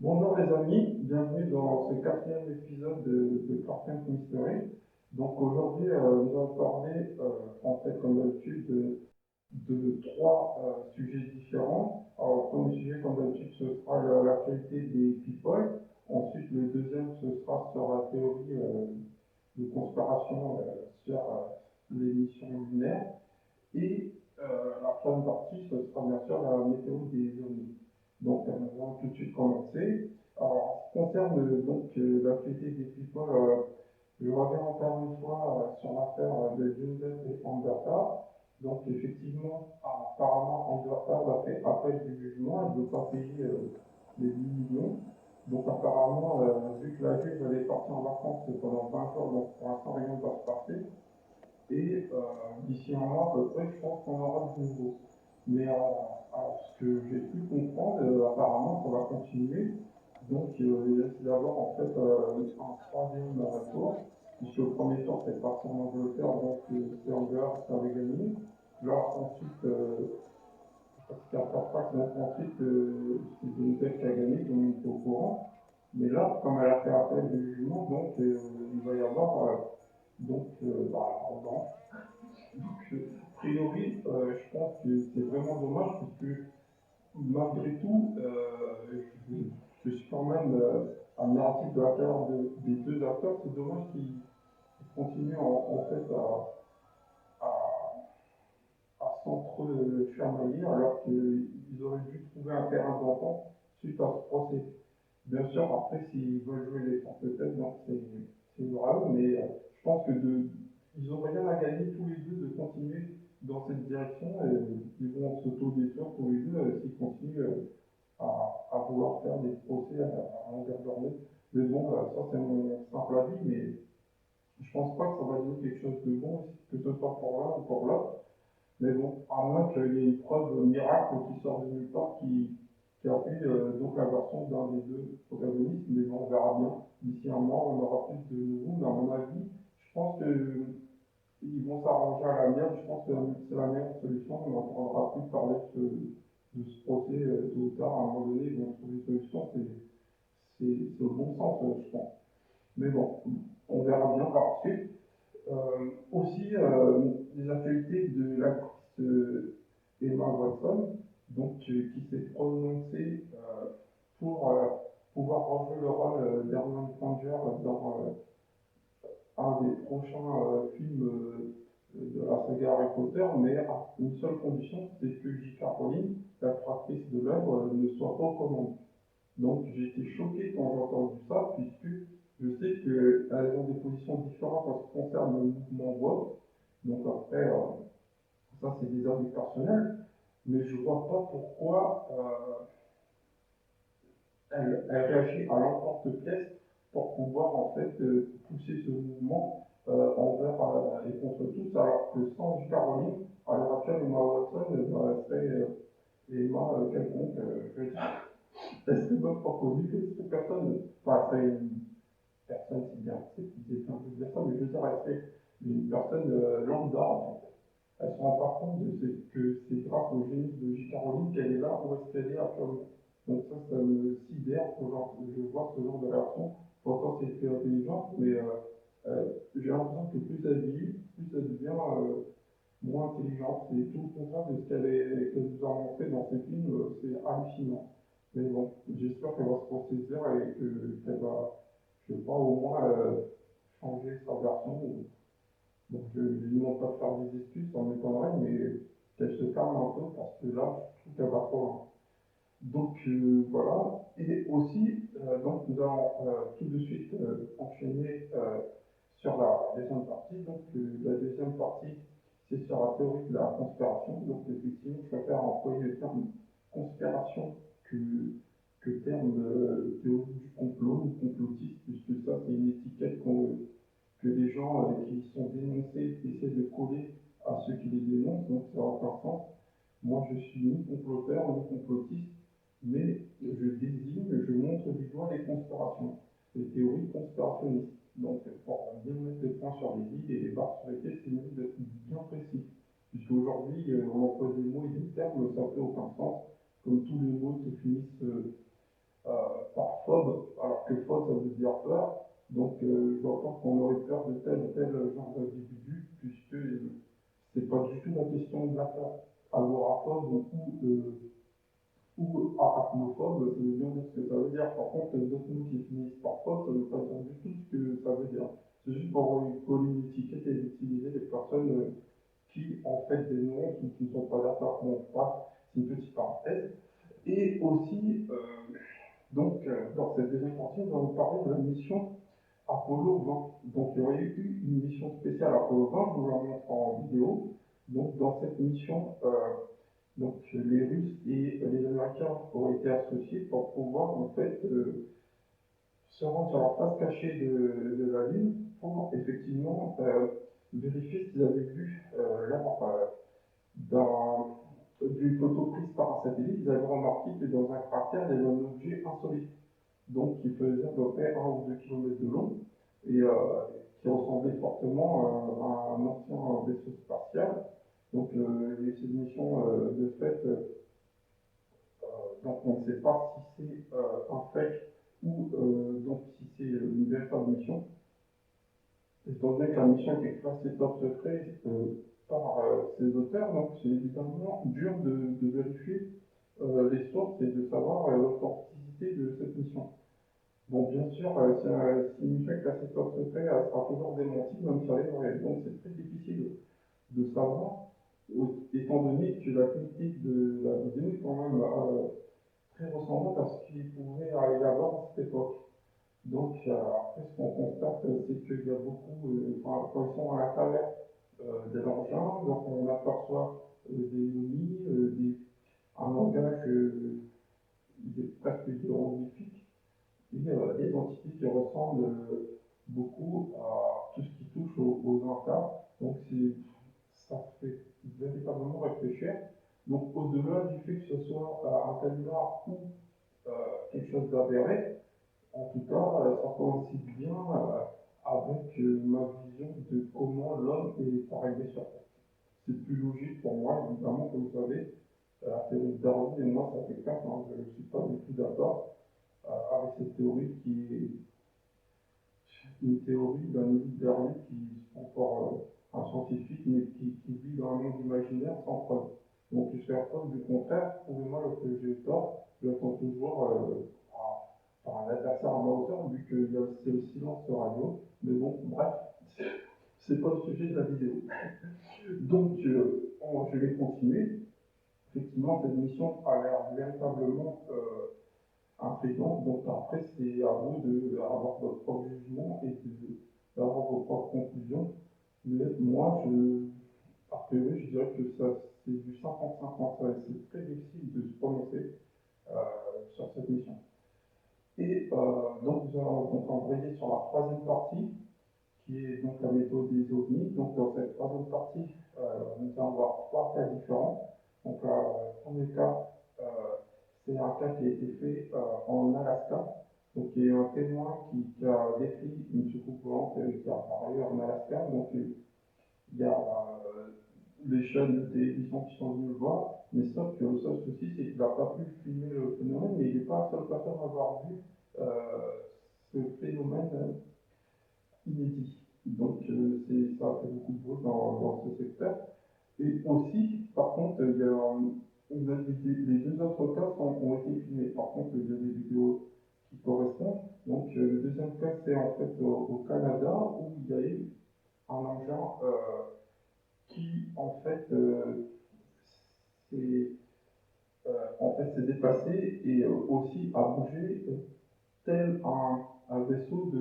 Bonjour les amis, bienvenue dans ce quatrième épisode de Cartoon Mystery. Donc aujourd'hui, nous allons parler, en fait, comme d'habitude, de trois sujets différents. Alors, le premier sujet, comme d'habitude, ce sera l'actualité des people. Ensuite, le deuxième, ce sera sur la théorie de conspiration sur les missions lunaires. Et la troisième partie, ce sera bien sûr la météo des ovnis. Donc, nous allons tout de suite commencer. Alors, en ce qui concerne l'actualité des people, je reviens encore une fois sur l'affaire de Joseph et Amber Heard. Donc, effectivement, apparemment, Amber Heard a fait appel du jugement, elle ne veut pas payer les 10 millions. Donc, apparemment, vu que la juge allait partir en vacances pendant 20 jours, donc pour l'instant, rien ne va se passer. Et d'ici un mois à peu près, je pense qu'on aura du nouveau. Mais alors, ce que j'ai pu comprendre, apparemment, ça va continuer. Donc, il reste d'avoir en fait un troisième tour, puisque le premier tour, c'est parti en Angleterre, donc c'est Angleterre qui avait gagné. Là, ensuite, je crois que c'était un top donc ensuite, c'est Johnny qui a gagné, tout le monde était au courant. Mais là, comme elle a fait appel du jugement, donc il va y avoir revanche. Donc, a priori, je pense que c'est vraiment dommage parce que malgré tout, je suis quand même admiratif de la carrière des deux acteurs. C'est dommage qu'ils continuent en fait à s'entre-chamailler alors qu'ils auraient dû trouver un terrain d'entente suite à ce procès. Bien sûr, après, s'ils veulent jouer les forces de tête, donc c'est grave, mais je pense que ils ont rien à gagner tous les deux de continuer dans cette direction et ils vont s'auto-détruire tous les deux s'ils continuent à vouloir faire des procès à longueur de journée. Mais bon, ça c'est mon simple avis, mais je pense pas que ça va donner quelque chose de bon, que ce soit pour l'un ou pour l'autre. Mais bon, à moins qu'il y ait une preuve miracle qui sort de nulle part qui appuie donc la version d'un des deux protagonistes, mais bon, on verra bien. D'ici un mois, on aura plus de nouveaux, mais à mon avis, je pense qu'ils vont s'arranger à la mienne, je pense que c'est la meilleure solution, on n'entendra plus parler de ce procès tôt ou tard, à un moment donné, ils vont trouver une solution, c'est au bon sens, je pense. Mais bon, on verra bien par la suite. Aussi, les actualités de l'actrice Emma Watson, donc, qui s'est prononcée pour pouvoir rejouer le rôle d'Hermione Granger dans un des prochains films de la saga Harry Potter, mais à une seule condition, c'est que J.K. Rowling, la créatrice de l'œuvre, ne soit pas aux commandes. Donc j'ai été choqué quand j'ai entendu ça, puisque je sais qu'elles ont des positions différentes en ce qui concerne le mouvement woke. Donc après, ça c'est des avis personnels, mais je vois pas pourquoi elle réagit à l'emporte-pièce pour pouvoir en fait pousser ce mouvement envers et contre tous, alors que sans Caroline, à l'heure actuelle, Emma Watson serait Emma quelconque, je veux dire, elle serait même pas connue, cette personne, enfin, elle serait une personne, c'est bien, c'est un peu dire ça, mais je veux dire, elle serait une personne lambda en fait. Elle ne se rend pas compte de ce que c'est grâce au génie de J. Caroline qu'elle est là où est-ce qu'elle est actuellement. Donc ça me sidère quand je vois ce genre de réaction. Pourtant, c'est très intelligent, mais j'ai l'impression que plus elle vieillit, plus elle devient moins intelligente. C'est tout le contraire de ce qu'elle nous a montré dans ses films. C'est hallucinant. Mais bon, j'espère qu'elle va se ressaisir et qu'elle va je ne sais pas, au moins changer sa version. Donc je ne lui demande pas de faire des excuses, ça m'étonnerait, mais qu'elle se calme un peu parce que là, je trouve qu'elle va trop loin. Donc voilà, et aussi, donc nous allons tout de suite enchaîner sur la deuxième partie. Donc la deuxième partie, c'est sur la théorie de la conspiration. Donc effectivement, je préfère employer le terme conspiration que, que terme théorie du complot ou complotiste, puisque ça, c'est une étiquette que les gens qui sont dénoncés essaient de coller à ceux qui les dénoncent, donc ça n'a aucun sens. Moi, je suis ni comploteur ni complotiste, mais je désigne, je montre du doigt les conspirations, les théories conspirationnistes. Donc, pour bien mettre les points sur les i et les barres sur lesquelles c'est mieux d'être bien précis. Puisqu'aujourd'hui, on emploie des mots et des termes, ça n'a fait aucun sens, comme tous les mots se finissent par phobe, alors que phobe, ça veut dire peur. Donc, je vois pas qu'on aurait peur de tel ou tel genre d'individu, puisque c'est pas du tout la question de la peur. Agoraphobe ou arachnophobe, ça veut bien dire ce que ça veut dire. Par contre, d'autres mots qui finissent par phobe, ça ne veut pas dire du tout ce que ça veut dire. C'est juste pour coller une étiquette et utiliser les personnes qui, en fait, dénoncent ou qui ne sont pas d'accord. Bon, voilà, c'est une petite parenthèse. Et aussi, dans cette deuxième partie, on va vous parler de la mission Apollo 20. Donc, il y aurait eu une mission spéciale Apollo 20, je vous la montre en vidéo. Donc, dans cette mission, donc, les Russes et les Américains ont été associés pour pouvoir, en fait, se rendre sur la face cachée de la Lune pour effectivement vérifier s'ils avaient vu lors d'une photo prise par un satellite, ils avaient remarqué que dans un cratère, il y avait un objet insolite, donc qui faisait à peu près 1 ou 2 km de long et qui ressemblait fortement à un ancien vaisseau spatial. Donc il y a eu cette mission de fait, donc on ne sait pas si c'est un fake ou donc si c'est une véritable mission. Étant donné que la mission est classée top secret par ses auteurs, donc c'est évidemment dur de vérifier les sources et de savoir l'authenticité de cette mission. Bon, bien sûr, si une mission est classée top secret, elle sera toujours démentie, même si elle est vraie. Donc c'est très difficile de savoir, étant donné que la qualité de la vidéo est quand même très ressemblante à ce qu'il pouvait y avoir à cette époque. Donc, après, ce qu'on constate, c'est qu'il y a beaucoup, quand ils sont à l'intérieur de l'engin, donc on aperçoit des momies, un langage presque hiéroglyphique, et des entités qui ressemblent beaucoup à tout ce qui touche aux Incas. Donc, ça fait véritablement réfléchir. Donc, au-delà du fait que ce soit un canular ou quelque chose d'avéré, en tout cas, ça coïncide bien avec ma vision de comment l'homme est arrivé sur Terre. C'est plus logique pour moi, évidemment, que vous savez, la théorie de Darwin, et moi, ça fait 4 ans, je ne suis pas du tout d'accord avec cette théorie qui est une théorie d'un individu qui est encore un scientifique, mais qui vit dans un monde imaginaire sans preuve. Donc, jusqu'à preuve du contraire, prouvez-moi que j'ai tort, j'attends toujours par un adversaire à ma hauteur, vu que c'est le silence radio. Mais bon, bref, c'est pas le sujet de la vidéo. Donc, je vais continuer. Effectivement, cette mission a l'air véritablement intrigante. Donc, après, c'est à vous d'avoir votre propre jugement et d'avoir vos propres conclusions. Mais moi, a priori, je dirais que ça, c'est du 50-50. C'est très difficile de se prononcer sur cette mission. Et donc, nous allons donc embrayer sur la troisième partie, qui est donc la méthode des ovnis. Donc, dans cette troisième partie, nous allons voir 3 cas différents. Donc, le premier cas, euh, c'est un cas qui a été fait en Alaska. Donc, il y a eu un témoin qui a décrit une soucoupe volante qui a apparu en Alaska. Donc, il y a les chaînes de télévision qui sont venues le voir, mais sauf que le seul souci, c'est qu'il n'a pas pu filmer le phénomène, mais il n'est pas la seule personne à avoir vu ce phénomène inédit. Donc ça a fait beaucoup de bruit dans ce secteur. Et aussi, par contre, il y a les 2 autres cas ont été filmés. Par contre, il y a des vidéos qui correspondent. Donc le deuxième cas, c'est en fait au Canada où il y a eu un engin qui s'est s'est déplacé et aussi a bougé tel un vaisseau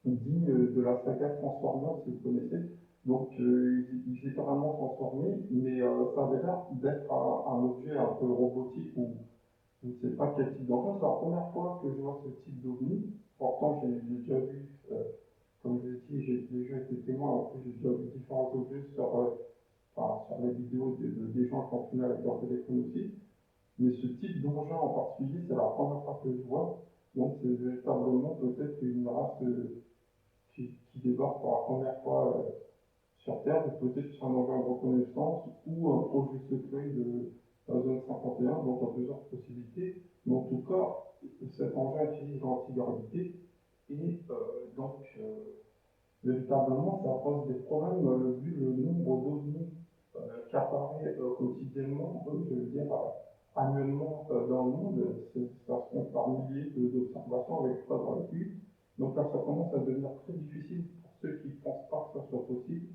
digne de la saga Transformers, si vous connaissez. Donc il s'est carrément transformé, mais ça avait l'air d'être un objet un peu robotique ou je ne sais pas quel type d'engin. C'est la première fois que je vois ce type d'ovni. Pourtant, j'ai déjà vu, comme je l'ai dit, j'ai déjà été témoin, en plus j'ai déjà vu différents objets sur les vidéos des gens qui ont filmé avec leur téléphone aussi. Mais ce type d'engin en particulier, c'est la première fois que je vois. Donc c'est véritablement peut-être une race qui débarque pour la première fois sur Terre, ou peut-être sur un engin de reconnaissance ou un projet secret de la zone 51, donc il y a plusieurs possibilités. Mais en tout cas, cet engin utilise l'antigravité et véritablement ça pose des problèmes vu le nombre d'ovnis qui apparaît quotidiennement, je veux dire annuellement dans le monde, ça se compte par milliers d'observations avec pas dans le cul. Donc là, ça commence à devenir très difficile pour ceux qui ne pensent pas que ça soit possible.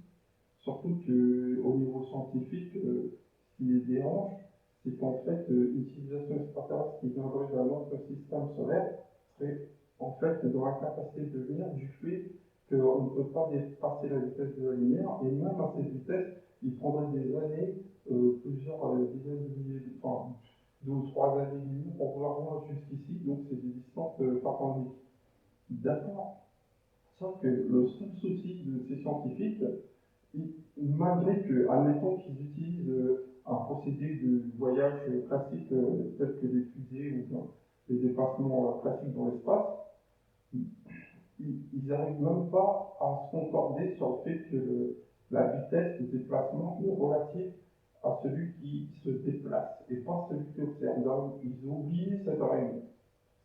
Surtout qu'au niveau scientifique, ce qui les dérange, c'est qu'en fait, une civilisation extraterrestre qui viendrait dans notre système solaire serait en fait dans la capacité de venir du fait qu'on ne peut pas dépasser la vitesse de la lumière, et même à cette vitesse, il prendrait des années, plusieurs dizaines de milliers, enfin, 2 ou 3 années pour pouvoir venir jusqu'ici, donc c'est des distances faraoniques. D'accord. Sauf que le seul souci de ces scientifiques, malgré que, admettons qu'ils utilisent un procédé de voyage classique tel que les fusées ou les dépassements classiques dans l'espace, ils n'arrivent même pas à se concorder sur le fait que la vitesse de déplacement est relative à celui qui se déplace et pas celui qui observe. Donc, ils ont oublié cette règle.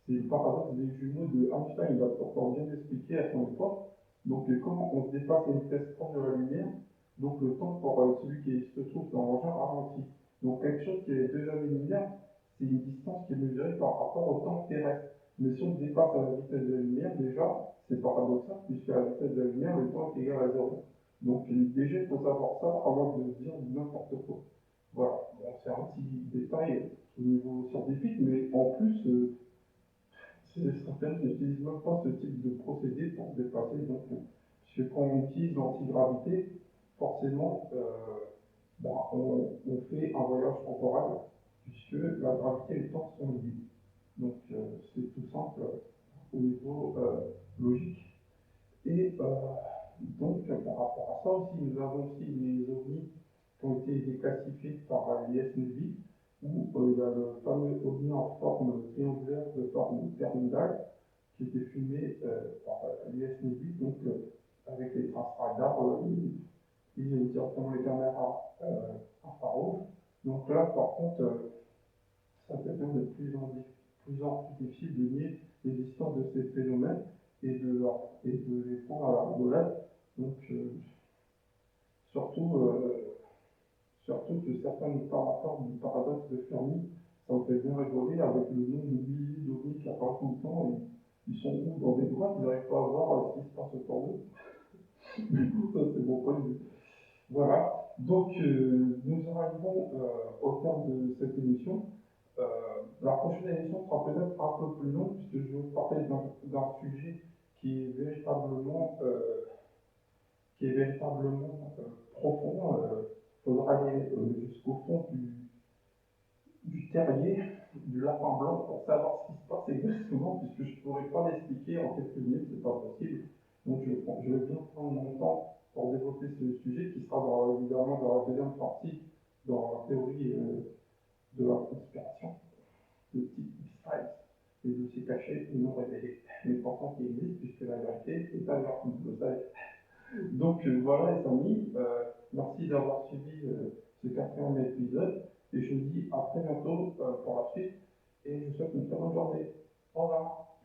C'est le paradoxe des jumeaux de Einstein, il a pourtant bien expliqué à son époque. Donc, comment on se dépasse à une vitesse proche de la lumière, donc le temps pour celui qui se trouve dans l'engin ralentit. Donc, quelque chose qui est 2 années-lumière, c'est une distance qui est mesurée par rapport au temps terrestre. Mais si on dépasse à la vitesse de la lumière, déjà, c'est paradoxal, puisqu'à la vitesse de la lumière, le temps est égal à zéro. Donc, déjà, il faut savoir ça avant de dire n'importe quoi. Voilà, bon, c'est un petit détail au niveau scientifique, mais en plus, certaines n'utilisent même pas ce type de procédé pour se déplacer. Donc, puisque quand on utilise l'antigravité, forcément, on fait un voyage temporel, puisque la gravité et le temps sont liés. Donc, c'est tout simple au niveau logique. Et donc, par rapport à ça aussi, nous avons aussi les ovnis qui ont été déclassifiés par l'IS Navy, où il y a le fameux ovni en forme triangulaire de forme pyramidale qui était filmé par l'IS Navy, donc avec les traces radar et directement les caméras infrarouges. Donc là, par contre, ça devient de plus en plus difficile de nier l'existence de ces phénomènes et de les prendre à la rigolade. Donc, surtout, surtout que certains nous parlent encore du paradoxe de Fermi, ça me fait bien rigoler avec le nombre de milliers d'ovnis qui apparaissent tout le temps. Et ils sont où dans des grottes, ils n'arrivent pas à voir ce qui se passe autour d'eux. Du coup, ça c'est mon point de vue. Voilà, donc nous arrivons au terme de cette émission. La prochaine émission sera peut-être un peu plus longue puisque je vais vous parler d'un sujet qui est véritablement, profond. Il faudra aller jusqu'au fond du terrier du lapin blanc pour savoir ce qui se passe exactement, puisque je ne pourrais pas l'expliquer en quelques minutes, c'est pas possible. Donc je vais bien prendre mon temps pour développer ce sujet qui sera évidemment dans la deuxième partie, dans la théorie de la conspiration, de type X-Files, les dossiers cachés et non révélés, mais pourtant qui existent puisque la vérité est ailleurs, vous le savez. Donc voilà les amis, merci d'avoir suivi ce 4e épisode et je vous dis à très bientôt pour la suite et je vous souhaite une très bonne journée. Au revoir.